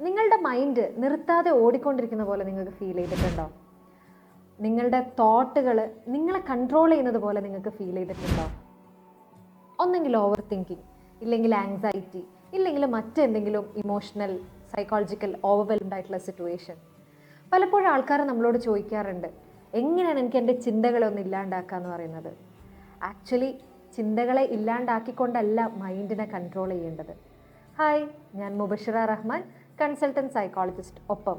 നിങ്ങളുടെ മൈൻഡ് നിർത്താതെ ഓടിക്കൊണ്ടിരിക്കുന്ന പോലെ നിങ്ങൾക്ക് ഫീൽ ചെയ്തിട്ടുണ്ടോ? നിങ്ങളുടെ തോട്ടുകൾ നിങ്ങളെ കൺട്രോൾ ചെയ്യുന്നത് പോലെ നിങ്ങൾക്ക് ഫീൽ ചെയ്തിട്ടുണ്ടോ? ഒന്നെങ്കിൽ ഓവർ തിങ്കിങ്, ഇല്ലെങ്കിൽ ആങ്സൈറ്റി, ഇല്ലെങ്കിൽ മറ്റെന്തെങ്കിലും ഇമോഷണൽ സൈക്കോളജിക്കൽ ഓവർവെൽംഡ് ആയിട്ടുള്ള സിറ്റുവേഷൻ. പലപ്പോഴും ആൾക്കാർ നമ്മളോട് ചോദിക്കാറുണ്ട്, എങ്ങനെയാണ് എനിക്ക് എൻ്റെ ചിന്തകളെ ഒന്ന് ഇല്ലാണ്ടാക്കുക എന്ന് പറയുന്നത്. ആക്ച്വലി ചിന്തകളെ ഇല്ലാണ്ടാക്കിക്കൊണ്ടല്ല മൈൻഡിനെ കൺട്രോൾ ചെയ്യേണ്ടത്. ഹായ്, ഞാൻ മുബഷിറ റഹ്മാൻ, കൺസൾട്ടൻറ്റ് സൈക്കോളജിസ്റ്റ്. ഒപ്പം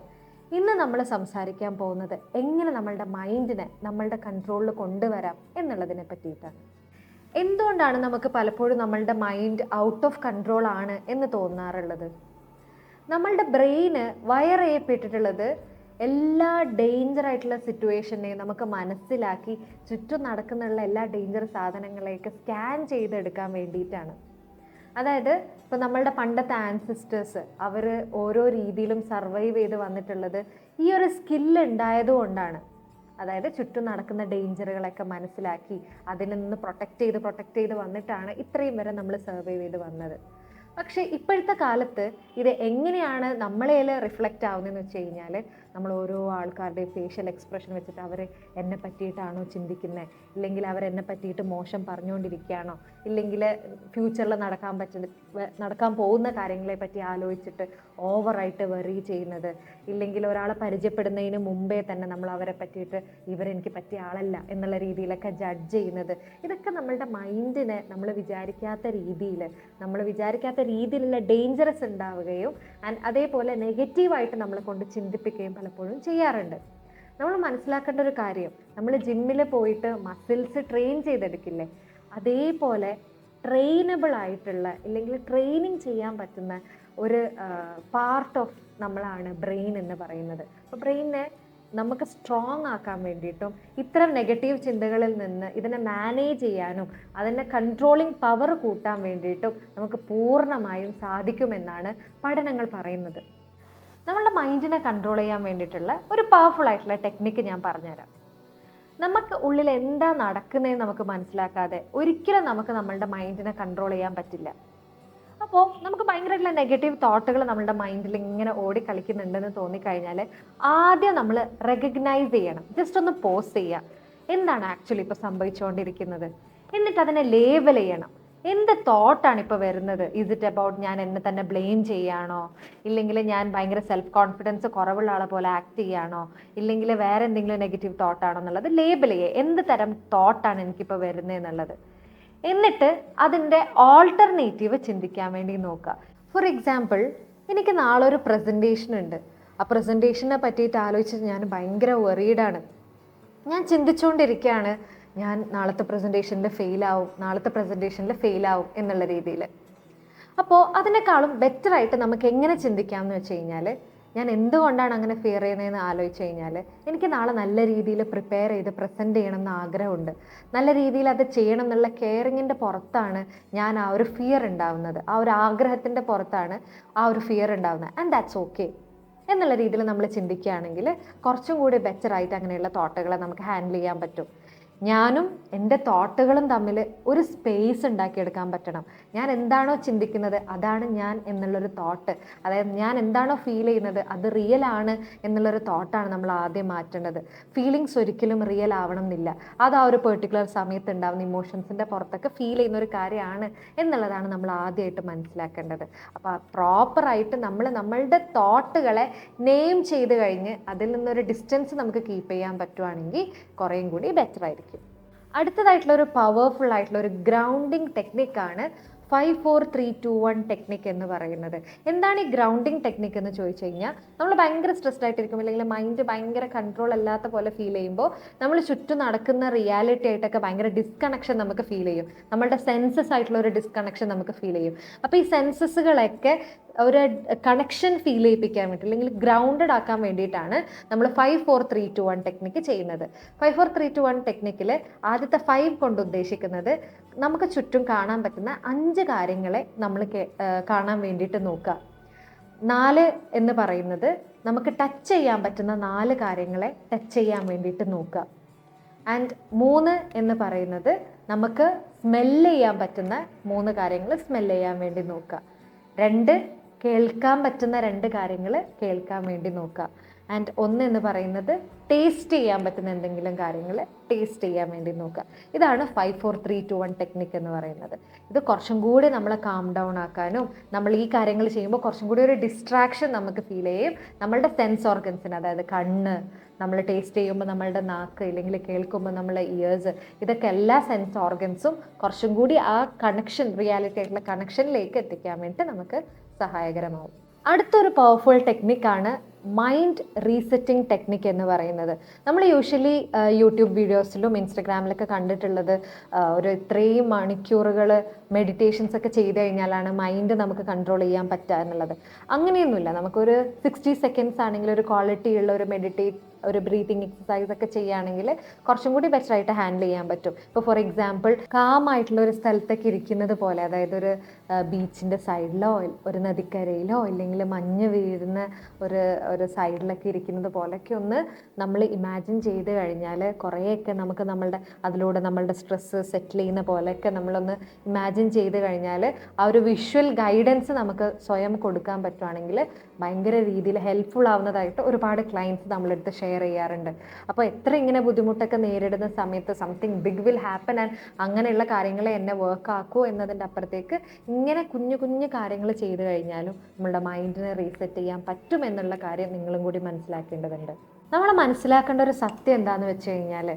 ഇന്ന് നമ്മൾ സംസാരിക്കാൻ പോകുന്നത് എങ്ങനെ നമ്മളുടെ മൈൻഡിനെ നമ്മളുടെ കൺട്രോളിൽ കൊണ്ടുവരാം എന്നുള്ളതിനെ പറ്റിയിട്ടാണ്. എന്തുകൊണ്ടാണ് നമുക്ക് പലപ്പോഴും നമ്മളുടെ മൈൻഡ് ഔട്ട് ഓഫ് കൺട്രോൾ ആണ് എന്ന് തോന്നാറുള്ളത്? നമ്മളുടെ ബ്രെയിന് വയർ ചെയ്യപ്പെട്ടിട്ടുള്ളത് എല്ലാ ഡേഞ്ചർ ആയിട്ടുള്ള സിറ്റുവേഷനെയും നമുക്ക് മനസ്സിലാക്കി ചുറ്റും നടക്കുന്നുള്ള എല്ലാ ഡേഞ്ചർ സാധനങ്ങളെയൊക്കെ സ്കാൻ ചെയ്തെടുക്കാൻ വേണ്ടിയിട്ടാണ്. അതായത് ഇപ്പോൾ നമ്മളുടെ പണ്ടത്തെ ആൻസിസ്റ്റേഴ്സ് അവർ ഓരോ രീതിയിലും സർവൈവ് ചെയ്ത് വന്നിട്ടുള്ളത് ഈ ഒരു സ്കില്ല് ഉണ്ടായതുകൊണ്ടാണ്. അതായത് ചുറ്റും നടക്കുന്ന ഡേഞ്ചറുകളൊക്കെ മനസ്സിലാക്കി അതിൽ നിന്ന് പ്രൊട്ടക്റ്റ് ചെയ്ത് വന്നിട്ടാണ് ഇത്രയും വരെ നമ്മൾ സർവൈവ് ചെയ്ത് വന്നത്. പക്ഷേ ഇപ്പോഴത്തെ കാലത്ത് ഇത് എങ്ങനെയാണ് നമ്മളേൽ റിഫ്ലക്റ്റ് ആവുന്നതെന്ന് വെച്ച് കഴിഞ്ഞാൽ, നമ്മൾ ഓരോ ആൾക്കാരുടെയും ഫേഷ്യൽ എക്സ്പ്രഷൻ വെച്ചിട്ട് അവർ എന്നെ പറ്റിയിട്ടാണോ ചിന്തിക്കുന്നത്, ഇല്ലെങ്കിൽ അവരെന്നെ പറ്റിയിട്ട് മോശം പറഞ്ഞുകൊണ്ടിരിക്കുകയാണോ, ഇല്ലെങ്കിൽ ഫ്യൂച്ചറിൽ നടക്കാൻ പോകുന്ന കാര്യങ്ങളെ പറ്റി ആലോചിച്ചിട്ട് ഓവറായിട്ട് വെറി ചെയ്യുന്നത്, ഇല്ലെങ്കിൽ ഒരാളെ പരിചയപ്പെടുന്നതിന് മുമ്പേ തന്നെ നമ്മൾ അവരെ പറ്റിയിട്ട് ഇവരെനിക്ക് പറ്റിയ ആളല്ല എന്നുള്ള രീതിയിലൊക്കെ ജഡ്ജ് ചെയ്യുന്നത്. ഇതൊക്കെ നമ്മളുടെ മൈൻഡിനെ നമ്മൾ വിചാരിക്കാത്ത രീതിയിലുള്ള ഡേഞ്ചറസ് ഉണ്ടാവുകയും അതേപോലെ നെഗറ്റീവായിട്ട് നമ്മളെ കൊണ്ട് ചിന്തിപ്പിക്കുകയും പലപ്പോഴും ചെയ്യാറുണ്ട്. നമ്മൾ മനസ്സിലാക്കേണ്ട ഒരു കാര്യം, നമ്മൾ ജിമ്മിൽ പോയിട്ട് മസിൽസ് ട്രെയിൻ ചെയ്തെടുക്കില്ലേ, അതേപോലെ ട്രെയിനബിൾ ആയിട്ടുള്ള ഇല്ലെങ്കിൽ ട്രെയിനിങ് ചെയ്യാൻ പറ്റുന്ന ഒരു പാർട്ട് ഓഫ് നമ്മളാണ് ബ്രെയിൻ എന്ന് പറയുന്നത്. അപ്പോൾ ബ്രെയിനെ നമുക്ക് സ്ട്രോങ് ആക്കാൻ വേണ്ടിയിട്ടും ഇത്തരം നെഗറ്റീവ് ചിന്തകളിൽ നിന്ന് ഇതിനെ മാനേജ് ചെയ്യാനും അതിൻ്റെ കൺട്രോളിങ് പവർ കൂട്ടാൻ വേണ്ടിയിട്ടും നമുക്ക് പൂർണ്ണമായും സാധിക്കുമെന്നാണ് പഠനങ്ങൾ പറയുന്നത്. നമ്മളുടെ മൈൻഡിനെ കൺട്രോൾ ചെയ്യാൻ വേണ്ടിയിട്ടുള്ള ഒരു പവർഫുൾ ആയിട്ടുള്ള ടെക്നിക്ക് ഞാൻ പറഞ്ഞുതരാം. നമുക്ക് ഉള്ളിൽ എന്താ നടക്കുന്നതെന്ന് നമുക്ക് മനസ്സിലാക്കാതെ ഒരിക്കലും നമുക്ക് നമ്മളുടെ മൈൻഡിനെ കൺട്രോൾ ചെയ്യാൻ പറ്റില്ല. അപ്പോൾ നമുക്ക് ഭയങ്കരമായിട്ടുള്ള നെഗറ്റീവ് തോട്ടുകൾ നമ്മളുടെ മൈൻഡിൽ ഇങ്ങനെ ഓടിക്കളിക്കുന്നുണ്ടെന്ന് തോന്നിക്കഴിഞ്ഞാൽ ആദ്യം നമ്മൾ റെക്കഗ്നൈസ് ചെയ്യണം. ജസ്റ്റ് ഒന്ന് പോസ് ചെയ്യുക, എന്താണ് ആക്ച്വലി ഇപ്പോൾ സംഭവിച്ചുകൊണ്ടിരിക്കുന്നത്, എന്നിട്ട് അതിനെ ലേബൽ ചെയ്യണം. എന്ത് തോട്ടാണ് ഇപ്പോൾ വരുന്നത്? ഇസ് ഇറ്റ് അബൌട്ട് ഞാൻ എന്നെ തന്നെ ബ്ലെയിം ചെയ്യാണോ, ഇല്ലെങ്കിൽ ഞാൻ ഭയങ്കര സെൽഫ് കോൺഫിഡൻസ് കുറവുള്ള ആളെ പോലെ ആക്ട് ചെയ്യാണോ, ഇല്ലെങ്കിൽ വേറെ എന്തെങ്കിലും നെഗറ്റീവ് തോട്ടാണോ എന്നുള്ളത് ലേബൽ ചെയ്യുക. എന്ത് തരം തോട്ടാണ് എനിക്കിപ്പോൾ വരുന്നത് എന്നുള്ളത്. എന്നിട്ട് അതിൻ്റെ ഓൾട്ടർനേറ്റീവ് ചിന്തിക്കാൻ വേണ്ടി നോക്കുക. ഫോർ എക്സാമ്പിൾ, എനിക്ക് നാളെ ഒരു പ്രസൻറ്റേഷൻ ഉണ്ട്. ആ പ്രസൻറ്റേഷനെ പറ്റിയിട്ട് ആലോചിച്ച് ഞാൻ ഭയങ്കര വറീഡാണ്. ഞാൻ ചിന്തിച്ചുകൊണ്ടിരിക്കുകയാണ്, ഞാൻ നാളത്തെ പ്രസൻറ്റേഷനിൽ ഫെയിലാവും എന്നുള്ള രീതിയിൽ. അപ്പോൾ അതിനേക്കാളും ബെറ്ററായിട്ട് നമുക്ക് എങ്ങനെ ചിന്തിക്കാമെന്ന് വെച്ച് കഴിഞ്ഞാൽ, ഞാൻ എന്തുകൊണ്ടാണ് അങ്ങനെ ഫിയർ ചെയ്യുന്നതെന്ന് ആലോചിച്ച് കഴിഞ്ഞാൽ, എനിക്ക് നാളെ നല്ല രീതിയിൽ പ്രിപ്പയർ ചെയ്ത് പ്രസൻറ്റ് ചെയ്യണമെന്ന് ആഗ്രഹമുണ്ട്. നല്ല രീതിയിൽ അത് ചെയ്യണം എന്നുള്ള കെയറിങ്ങിൻ്റെ പുറത്താണ് ഞാൻ ആ ഒരു ഫിയർ ഉണ്ടാവുന്നത്. ആ ഒരു ആഗ്രഹത്തിൻ്റെ പുറത്താണ് ആ ഒരു ഫിയർ ഉണ്ടാവുന്നത്. ആൻഡ് ദാറ്റ്സ് ഓക്കെ എന്നുള്ള രീതിയിൽ നമ്മൾ ചിന്തിക്കുകയാണെങ്കിൽ കുറച്ചും കൂടി ബെറ്ററായിട്ട് അങ്ങനെയുള്ള തോട്ടുകളെ നമുക്ക് ഹാൻഡിൽ ചെയ്യാൻ പറ്റും. ഞാനും എൻ്റെ തോട്ടുകളും തമ്മിൽ ഒരു സ്പേസ് ഉണ്ടാക്കിയെടുക്കാൻ പറ്റണം. ഞാൻ എന്താണോ ചിന്തിക്കുന്നത് അതാണ് ഞാൻ എന്നുള്ളൊരു തോട്ട്, അതായത് ഞാൻ എന്താണോ ഫീൽ ചെയ്യുന്നത് അത് റിയൽ ആണ് എന്നുള്ളൊരു തോട്ടാണ് നമ്മൾ ആദ്യം മാറ്റേണ്ടത്. ഫീലിങ്സ് ഒരിക്കലും റിയൽ ആവണം എന്നില്ല. അത് ആ ഒരു പെർട്ടിക്കുലർ സമയത്ത് ഉണ്ടാകുന്ന ഇമോഷൻസിൻ്റെ പുറത്തൊക്കെ ഫീൽ ചെയ്യുന്ന ഒരു കാര്യമാണ് എന്നുള്ളതാണ് നമ്മൾ ആദ്യമായിട്ട് മനസ്സിലാക്കേണ്ടത്. അപ്പോൾ പ്രോപ്പറായിട്ട് നമ്മളുടെ തോട്ടുകളെ നെയിം ചെയ്ത് കഴിഞ്ഞ് അതിൽ നിന്നൊരു ഡിസ്റ്റൻസ് നമുക്ക് കീപ്പ് ചെയ്യാൻ പറ്റുവാണെങ്കിൽ കുറേയും കൂടി ബെറ്റർ ആയിരിക്കും. അടുത്തതായിട്ടുള്ള ഒരു പവർഫുൾ ആയിട്ടുള്ള ഒരു ഗ്രൗണ്ടിങ് ടെക്നിക്കാണ് 5-4-3-2-1 ടെക്നിക്ക് എന്ന് പറയുന്നത്. എന്താണ് ഈ ഗ്രൗണ്ടിങ് ടെക്നിക്ക് എന്ന് ചോദിച്ചു കഴിഞ്ഞാൽ, നമ്മൾ ഭയങ്കര സ്ട്രെസ്ഡ് ആയിട്ടിരിക്കും, അല്ലെങ്കിൽ മൈൻഡ് ഭയങ്കര കൺട്രോൾ അല്ലാത്ത പോലെ ഫീൽ ചെയ്യുമ്പോൾ നമ്മൾ ചുറ്റും നടക്കുന്ന റിയാലിറ്റി ആയിട്ടൊക്കെ ഭയങ്കര ഡിസ്കണക്ഷൻ നമുക്ക് ഫീൽ ചെയ്യും. നമ്മളുടെ സെൻസസ് ആയിട്ടുള്ള ഒരു ഡിസ്കണക്ഷൻ നമുക്ക് ഫീൽ ചെയ്യും. അപ്പോൾ ഈ സെൻസസുകളൊക്കെ ഒരു കണക്ഷൻ ഫീൽ ചെയ്യിപ്പിക്കാൻ വേണ്ടി അല്ലെങ്കിൽ ഗ്രൗണ്ടഡ് ആക്കാൻ വേണ്ടിയിട്ടാണ് നമ്മൾ 5-4-3-2-1 ടെക്നിക്ക് ചെയ്യുന്നത്. 5-4-3-2-1 ടെക്നിക്കിൽ ആദ്യത്തെ 5 കൊണ്ട് ഉദ്ദേശിക്കുന്നത് നമുക്ക് ചുറ്റും കാണാൻ പറ്റുന്ന 5 കാര്യങ്ങളെ നമ്മൾ കാണാൻ വേണ്ടിയിട്ട് നോക്കുക. 4 എന്ന് പറയുന്നത് നമുക്ക് ടച്ച് ചെയ്യാൻ പറ്റുന്ന 4 കാര്യങ്ങളെ ടച്ച് ചെയ്യാൻ വേണ്ടിയിട്ട് നോക്കുക. ആൻഡ് 3 എന്ന് പറയുന്നത് നമുക്ക് സ്മെല്ല് ചെയ്യാൻ പറ്റുന്ന 3 കാര്യങ്ങൾ സ്മെല്ല് ചെയ്യാൻ വേണ്ടി നോക്കുക. 2 കേൾക്കാൻ പറ്റുന്ന 2 കാര്യങ്ങൾ കേൾക്കാൻ വേണ്ടി നോക്കുക. ആൻഡ് എന്ന് പറയുന്നത് ടേസ്റ്റ് ചെയ്യാൻ പറ്റുന്ന എന്തെങ്കിലും കാര്യങ്ങൾ ടേസ്റ്റ് ചെയ്യാൻ വേണ്ടി നോക്കുക. ഇതാണ് 5 4 3 2 1 ടെക്നിക്ക് എന്ന് പറയുന്നത്. ഇത് കുറച്ചും കൂടി നമ്മളെ കാം ഡൗൺ ആക്കാനും നമ്മൾ ഈ കാര്യങ്ങൾ ചെയ്യുമ്പോൾ കുറച്ചും കൂടി ഒരു ഡിസ്ട്രാക്ഷൻ നമുക്ക് ഫീൽ ചെയ്യും. നമ്മളുടെ സെൻസ് ഓർഗൻസിന്, അതായത് കണ്ണ്, നമ്മൾ ടേസ്റ്റ് ചെയ്യുമ്പോൾ നമ്മളുടെ നാക്ക്, ഇല്ലെങ്കിൽ കേൾക്കുമ്പോൾ നമ്മളെ ഇയേഴ്സ്, ഇതൊക്കെ എല്ലാ സെൻസ് ഓർഗൻസും കുറച്ചും കൂടി ആ കണക്ഷൻ, റിയാലിറ്റി ആയിട്ടുള്ള കണക്ഷനിലേക്ക് എത്തിക്കാൻ വേണ്ടി നമുക്ക് സഹായകരമാവും. അടുത്തൊരു പവർഫുൾ ടെക്നിക്കാണ് മൈൻഡ് റീസെറ്റിംഗ് ടെക്നിക്ക് എന്ന് പറയുന്നത്. നമ്മൾ യൂഷ്വലി യൂട്യൂബ് വീഡിയോസിലും ഇൻസ്റ്റഗ്രാമിലൊക്കെ കണ്ടിട്ടുള്ളത് ഒരു ഇത്രയും മണിക്കൂറുകൾ മെഡിറ്റേഷൻസ് ഒക്കെ ചെയ്ത് കഴിഞ്ഞാലാണ് മൈൻഡ് നമുക്ക് കൺട്രോൾ ചെയ്യാൻ പറ്റുക എന്നുള്ളത്. അങ്ങനെയൊന്നുമില്ല. നമുക്കൊരു 60 സെക്കൻഡ്സ് ആണെങ്കിൽ ഒരു ക്വാളിറ്റി ഉള്ള ഒരു ബ്രീത്തിങ് എക്സസൈസ് ഒക്കെ ചെയ്യുകയാണെങ്കിൽ കുറച്ചും കൂടി ബെറ്റർ ആയിട്ട് ഹാൻഡിൽ ചെയ്യാൻ പറ്റും. ഇപ്പോൾ ഫോർ എക്സാമ്പിൾ കാമായിട്ടുള്ള ഒരു സ്ഥലത്തൊക്കെ ഇരിക്കുന്നത് പോലെ, അതായത് ഒരു ബീച്ചിൻ്റെ സൈഡിലോ ഒരു നദിക്കരയിലോ ഇല്ലെങ്കിൽ മഞ്ഞ് വീഴുന്ന ഒരു സൈഡിലൊക്കെ ഇരിക്കുന്നത് പോലെയൊക്കെ ഒന്ന് നമ്മൾ ഇമാജിൻ ചെയ്ത് കഴിഞ്ഞാൽ കുറേയൊക്കെ നമുക്ക് അതിലൂടെ നമ്മളുടെ സ്ട്രെസ്സ് സെറ്റിൽ ചെയ്യുന്ന പോലെയൊക്കെ നമ്മളൊന്ന് ഇമാജിൻ ചെയ്ത് കഴിഞ്ഞാൽ ആ ഒരു വിഷ്വൽ ഗൈഡൻസ് നമുക്ക് സ്വയം കൊടുക്കാൻ പറ്റുവാണെങ്കിൽ ഭയങ്കര രീതിയിൽ ഹെൽപ്ഫുൾ ആവുന്നതായിട്ട് ഒരുപാട് ക്ലയൻറ്റ്സ് നമ്മളെടുത്ത് ഷെയർ ചെയ്യാറുണ്ട്. അപ്പോൾ എത്ര ഇങ്ങനെ ബുദ്ധിമുട്ടൊക്കെ നേരിടുന്ന സമയത്ത് something big will happen and അങ്ങനെയുള്ള കാര്യങ്ങളെ എന്നെ വർക്ക് ആക്കൂ എന്നതിൻ്റെ അപ്പുറത്തേക്ക് ഇങ്ങനെ കുഞ്ഞു കുഞ്ഞു കാര്യങ്ങൾ ചെയ്ത് കഴിഞ്ഞാലും നമ്മളുടെ മൈൻഡിനെ റീസെറ്റ് ചെയ്യാൻ പറ്റും എന്നുള്ള കാര്യം നിങ്ങളും കൂടി മനസ്സിലാക്കേണ്ടതുണ്ട്. നമ്മൾ മനസ്സിലാക്കേണ്ട ഒരു സത്യം എന്താണെന്ന് വെച്ച് കഴിഞ്ഞാൽ,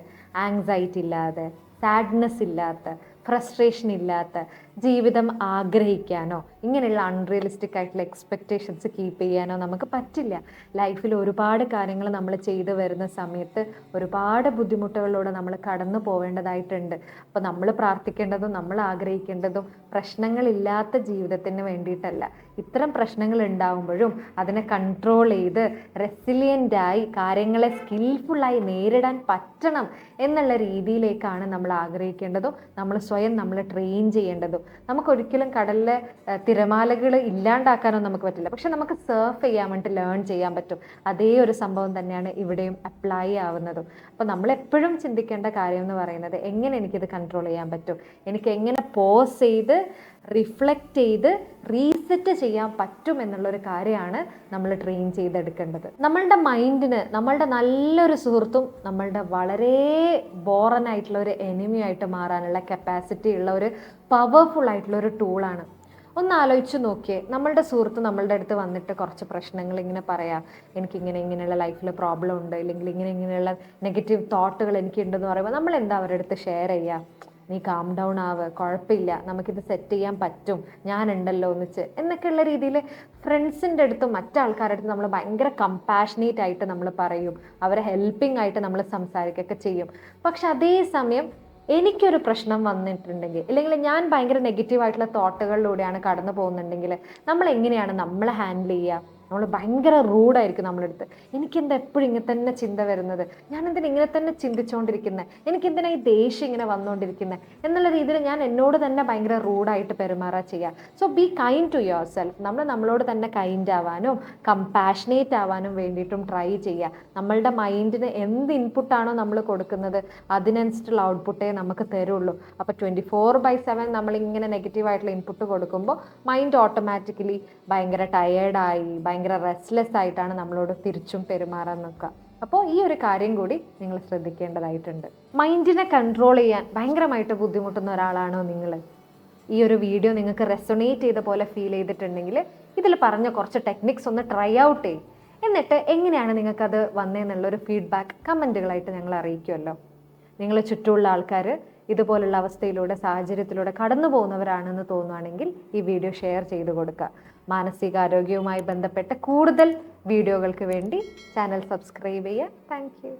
ആങ്സൈറ്റി ഇല്ലാതെ, സാഡ്നെസ് ഇല്ലാത്ത, ഫ്രസ്ട്രേഷൻ ഇല്ലാത്ത ജീവിതം ആഗ്രഹിക്കാനോ ഇങ്ങനെയുള്ള അൺറിയലിസ്റ്റിക് ആയിട്ടുള്ള എക്സ്പെക്റ്റേഷൻസ് കീപ്പ് ചെയ്യാനോ നമുക്ക് പറ്റില്ല. ലൈഫിൽ ഒരുപാട് കാര്യങ്ങൾ നമ്മൾ ചെയ്തു വരുന്ന സമയത്ത് ഒരുപാട് ബുദ്ധിമുട്ടുകളിലൂടെ നമ്മൾ കടന്നു പോവേണ്ടതായിട്ടുണ്ട്. അപ്പോൾ നമ്മൾ പ്രാർത്ഥിക്കേണ്ടതും നമ്മൾ ആഗ്രഹിക്കേണ്ടതും പ്രശ്നങ്ങളില്ലാത്ത ജീവിതത്തിന് വേണ്ടിയിട്ടല്ല. ഇത്തരം പ്രശ്നങ്ങൾ ഉണ്ടാകുമ്പോഴും അതിനെ കൺട്രോൾ ചെയ്ത് റെസിലിയൻ്റായി കാര്യങ്ങളെ സ്കിൽഫുള്ളായി നേരിടാൻ പറ്റണം എന്നുള്ള രീതിയിലേക്കാണ് നമ്മൾ ആഗ്രഹിക്കേണ്ടതും നമ്മൾ സ്വയം ട്രെയിൻ ചെയ്യേണ്ടതും. നമുക്കൊരിക്കലും കടലിലെ തിരമാലകൾ ഇല്ലാണ്ടാക്കാനോ നമുക്ക് പറ്റില്ല, പക്ഷെ നമുക്ക് സർഫ് ചെയ്യാൻ വേണ്ടി ലേൺ ചെയ്യാൻ പറ്റും. അതേ ഒരു സംഭവം തന്നെയാണ് ഇവിടെയും അപ്ലൈ ആവുന്നതും. അപ്പോൾ നമ്മളെപ്പോഴും ചിന്തിക്കേണ്ട കാര്യം എന്ന് പറയുന്നത്, എങ്ങനെ എനിക്കിത് കൺട്രോൾ ചെയ്യാൻ പറ്റും, എനിക്ക് എങ്ങനെ പോസ് ചെയ്ത് റിഫ്ലക്റ്റ് ചെയ്ത് റീസെറ്റ് ചെയ്യാൻ പറ്റും എന്നുള്ളൊരു കാര്യമാണ് നമ്മൾ ട്രെയിൻ ചെയ്തെടുക്കേണ്ടത്. നമ്മളുടെ മൈൻഡിന് നമ്മളുടെ നല്ലൊരു സുഹൃത്തും നമ്മളുടെ വളരെ ബോറനായിട്ടുള്ള ഒരു എനിമിയായിട്ട് മാറാനുള്ള കപ്പാസിറ്റി ഉള്ള ഒരു പവർഫുൾ ആയിട്ടുള്ള ഒരു ടൂളാണ്. ഒന്ന് ആലോചിച്ച് നോക്കിയേ, നമ്മളുടെ സുഹൃത്ത് നമ്മളുടെ അടുത്ത് വന്നിട്ട് കുറച്ച് പ്രശ്നങ്ങൾ ഇങ്ങനെ പറയാം, ഇങ്ങനെയുള്ള ലൈഫിൽ പ്രോബ്ലം ഉണ്ട്, ഇല്ലെങ്കിൽ ഇങ്ങനെയുള്ള നെഗറ്റീവ് തോട്ടുകൾ എനിക്കുണ്ടെന്ന് പറയുമ്പോൾ നമ്മൾ എന്താ അവരുടെ അടുത്ത് ഷെയർ ചെയ്യുക? നീ കാം ഡൗൺ ആവ്, കുഴപ്പമില്ല, നമുക്കിത് സെറ്റ് ചെയ്യാൻ പറ്റും, ഞാനുണ്ടല്ലോ ഒന്നിച്ച് എന്നൊക്കെയുള്ള രീതിയിൽ ഫ്രണ്ട്സിൻ്റെ അടുത്തും മറ്റാൾക്കാരുടെ അടുത്തും നമ്മൾ ഭയങ്കര കമ്പാഷനേറ്റ് ആയിട്ട് നമ്മൾ പറയും, അവരെ ഹെൽപ്പിംഗ് ആയിട്ട് നമ്മൾ സംസാരിക്കുകയൊക്കെ ചെയ്യും. പക്ഷെ അതേസമയം എനിക്കൊരു പ്രശ്നം വന്നിട്ടുണ്ടെങ്കിൽ, ഇല്ലെങ്കിൽ ഞാൻ ഭയങ്കര നെഗറ്റീവായിട്ടുള്ള തോട്ടുകളിലൂടെയാണ് കടന്നു പോകുന്നുണ്ടെങ്കിൽ നമ്മൾ എങ്ങനെയാണ് നമ്മളെ ഹാൻഡിൽ ചെയ്യുക? നമ്മൾ ഭയങ്കര റൂഡായിരിക്കും നമ്മളെടുത്ത്. എനിക്കെന്താ എപ്പോഴും ഇങ്ങനെ തന്നെ ചിന്ത വരുന്നത്, ഞാനെന്തിനാ ഇങ്ങനെ തന്നെ ചിന്തിച്ചുകൊണ്ടിരിക്കുന്നത്, എനിക്കെന്തിനാ ഈ ദേഷ്യം ഇങ്ങനെ വന്നുകൊണ്ടിരിക്കുന്നത് എന്നുള്ള രീതിയിൽ ഞാൻ എന്നോട് തന്നെ ഭയങ്കര റൂഡായിട്ട് പെരുമാറുക ചെയ്യുക. So be kind to yourself. നമ്മളോട് തന്നെ കൈൻഡ് ആവാനും കമ്പാഷനേറ്റ് ആവാനും വേണ്ടിയിട്ടും ട്രൈ ചെയ്യുക. നമ്മളുടെ മൈൻഡിന് എന്ത് ഇൻപുട്ടാണോ നമ്മൾ കൊടുക്കുന്നത് അതിനനുസരിച്ചുള്ള ഔട്ട്പുട്ടേ നമുക്ക് തരുള്ളൂ. അപ്പോൾ 24/7 നമ്മളിങ്ങനെ നെഗറ്റീവായിട്ടുള്ള ഇൻപുട്ട് കൊടുക്കുമ്പോൾ മൈൻഡ് ഓട്ടോമാറ്റിക്കലി ഭയങ്കര ടയേർഡായി ഭയങ്കര റെസ്റ്റ്ലെസ് ആയിട്ടാണ് നമ്മളോട് തിരിച്ചും പെരുമാറാൻ നോക്കുക. അപ്പോൾ ഈ ഒരു കാര്യം കൂടി നിങ്ങൾ ശ്രദ്ധിക്കേണ്ടതായിട്ടുണ്ട്. മൈൻഡിനെ കൺട്രോൾ ചെയ്യാൻ ഭയങ്കരമായിട്ട് ബുദ്ധിമുട്ടുന്ന ഒരാളാണോ നിങ്ങൾ? ഈ ഒരു വീഡിയോ നിങ്ങൾക്ക് റെസൊണേറ്റ് ചെയ്ത പോലെ ഫീൽ ചെയ്തിട്ടുണ്ടെങ്കിൽ ഇതിൽ പറഞ്ഞ കുറച്ച് ടെക്നിക്സ് ഒന്ന് ട്രൈ ഔട്ട് ചെയ്യും. എന്നിട്ട് എങ്ങനെയാണ് നിങ്ങൾക്കത് വന്നതെന്നുള്ളൊരു ഫീഡ്ബാക്ക് കമൻറ്റുകളായിട്ട് ഞങ്ങൾ അറിയിക്കുമല്ലോ. നിങ്ങൾ ചുറ്റുമുള്ള ആൾക്കാർ ഇതുപോലുള്ള അവസ്ഥയിലൂടെ സാഹചര്യത്തിലൂടെ കടന്നു പോകുന്നവരാണെന്ന് തോന്നുകയാണെങ്കിൽ ഈ വീഡിയോ ഷെയർ ചെയ്ത് കൊടുക്കുക. മാനസികാരോഗ്യവുമായി ബന്ധപ്പെട്ട കൂടുതൽ വീഡിയോകൾക്ക് വേണ്ടി ചാനൽ സബ്സ്ക്രൈബ് ചെയ്യുക. Thank you.